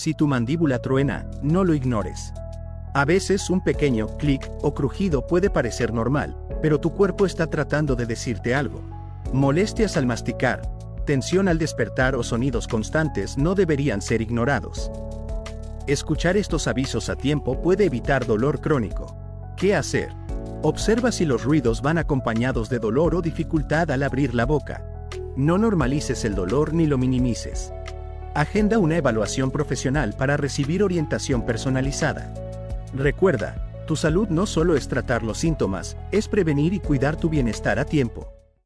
Si tu mandíbula truena, no lo ignores. A veces un pequeño clic o crujido puede parecer normal, pero tu cuerpo está tratando de decirte algo. Molestias al masticar, tensión al despertar o sonidos constantes no deberían ser ignorados. Escuchar estos avisos a tiempo puede evitar dolor crónico. ¿Qué hacer? Observa si los ruidos van acompañados de dolor o dificultad al abrir la boca. No normalices el dolor ni lo minimices. Agenda una evaluación profesional para recibir orientación personalizada. Recuerda, tu salud no solo es tratar los síntomas, es prevenir y cuidar tu bienestar a tiempo.